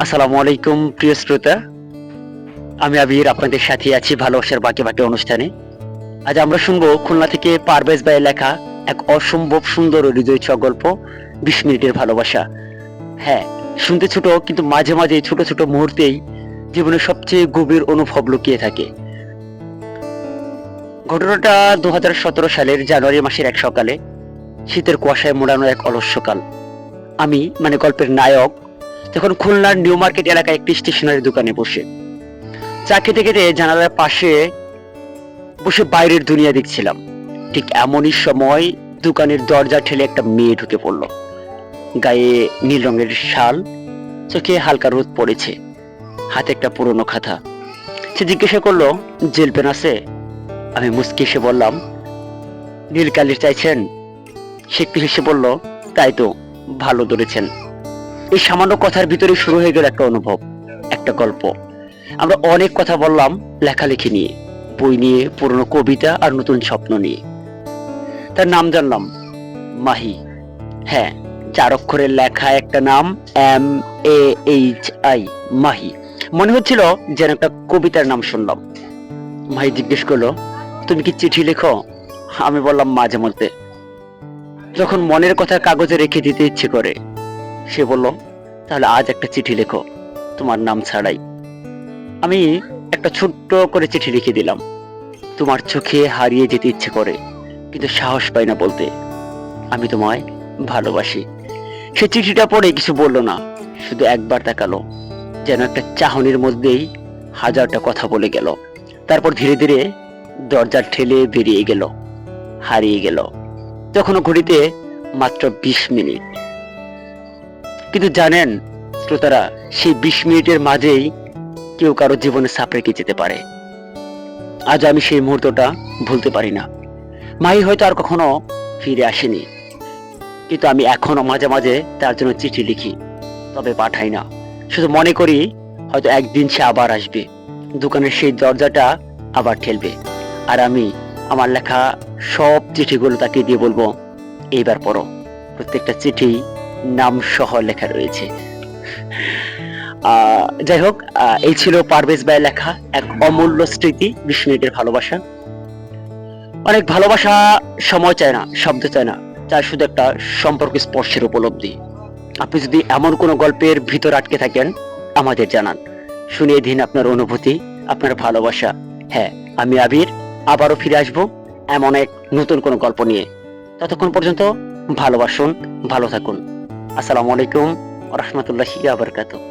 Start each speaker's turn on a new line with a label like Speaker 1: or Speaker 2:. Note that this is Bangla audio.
Speaker 1: আসসালামু আলাইকুম প্রিয় শ্রোতা, আমি আবির আপনাদের সাথে আছি ভালোবাসার বাকি বাকি অনুষ্ঠানে। আজ আমরা শুনবো খুলনা থেকে পারভেজ ভাইয়ের লেখা এক অসম্ভব সুন্দর ও হৃদয় ছোঁয়া গল্প, 20 মিনিটের ভালোবাসা। হ্যাঁ, শুনতে ছোট কিন্তু মাঝে মাঝে ছোট ছোট মুহূর্তেই জীবনের সবচেয়ে গভীর অনুভব লুকিয়ে থাকে। ঘটনাটা 2017 সালের জানুয়ারি মাসের এক সকালে, শীতের কুয়াশায় মোড়ানো এক অলস সকাল। আমি গল্পের নায়ক তখন খুলনার নিউ মার্কেট এলাকায় একটি স্টেশনারি দোকানে বসে চা খেতে খেতে জানালার পাশে বসে বাইরের দুনিয়া দেখছিলাম। ঠিক এমনই সময় দোকানের দরজা ঠেলে একটা মেয়ে ঢুকে পড়ল। গায়ে নীল রঙের শাল, চোখে হালকা রোদ পড়েছে, হাতে একটা পুরনো খাতা। সে জিজ্ঞাসা করলো, জেল পেন আছে? আমি মুচকি এসে বললাম, নীল কালির চাইছেন? সে একটু হেসে বলল, তাই তো, ভালো ধরেছেন। এই সামান্য কথার ভিতরে শুরু হয়ে গেল একটা অনুভব, একটা গল্প। আমরা অনেক কথা বললাম, লেখালেখি নিয়ে, বই নিয়ে, পুরনো কবিতা আর নতুন স্বপ্ন নিয়ে। তার নাম জানলাম, মাহি। হ্যাঁ, 4 অক্ষরের লেখা একটা নাম, MAHI, মাহি। মনে হচ্ছিল যেন একটা কবিতার নাম শুনলাম। মাহি জিজ্ঞেস করলো, তুমি কি চিঠি লেখো? আমি বললাম, মাঝে মধ্যে, যখন মনের কথা কাগজে রেখে দিতে ইচ্ছে করে। সে বলল, তাহলে আজ একটা চিঠি লেখো, তোমার নাম ছাড়াই। আমি একটা ছোট্ট করে চিঠি লিখে দিলাম। তোমার চোখে হারিয়ে যেতে ইচ্ছে করে, কিন্তু সাহস পাই না বলতে, আমি তোমায় ভালোবাসি। সে চিঠিটা পড়ে কিছু বলল না, শুধু একবার তাকালো, যেন একটা চাহনির মধ্যেই হাজারটা কথা বলে গেল। তারপর ধীরে ধীরে দরজা ঠেলে বেরিয়ে গেল, হারিয়ে গেল। তখনও ঘড়িতে মাত্র 20 মিনিট। কিন্তু জানেন শ্রোতারা, সেই 20 মিনিটের মাঝেই কেউ কারো জীবনে ছাপ রেখে যেতে পারে। আজ আমি সেই মুহূর্তটা ভুলতে পারি না। মাহি হয়তো আর কখনো ফিরে আসেনি, কিন্তু আমি এখনো মাঝে মাঝে তার জন্য চিঠি লিখি, তবে পাঠাই না। শুধু মনে করি, হয়তো একদিন সে আবার আসবে, দোকানের সেই দরজাটা আবার ঠেলবে, আর আমি আমার লেখা সব চিঠিগুলো তাকে দিয়ে বলবো, এইবার পড়ো, প্রত্যেকটা চিঠি নাম সহ লেখা রয়েছে। যাই হোক, এই ছিল পারভেজ ভাইয়ের লেখা এক অমূল্য স্মৃতি, 20 মিনিটের ভালোবাসা। অনেক ভালোবাসা সময় চায় না, শব্দ চায় না, চায় শুধু একটা সম্পর্ক স্পর্শের উপলব্ধি। আপনি যদি এমন কোনো গল্পের ভিতর আটকে থাকেন, আমাদের জানান, শুনিয়ে দিন আপনার অনুভূতি, আপনার ভালোবাসা। হ্যাঁ, আমি আবির আবারও ফিরে আসবো এমন এক নতুন কোনো গল্প নিয়ে। ততক্ষণ পর্যন্ত ভালোবাসুন, ভালো থাকুন। আসসালামু আলাইকুম ওয়া রাহমাতুল্লাহি ওয়া বারাকাতুহু।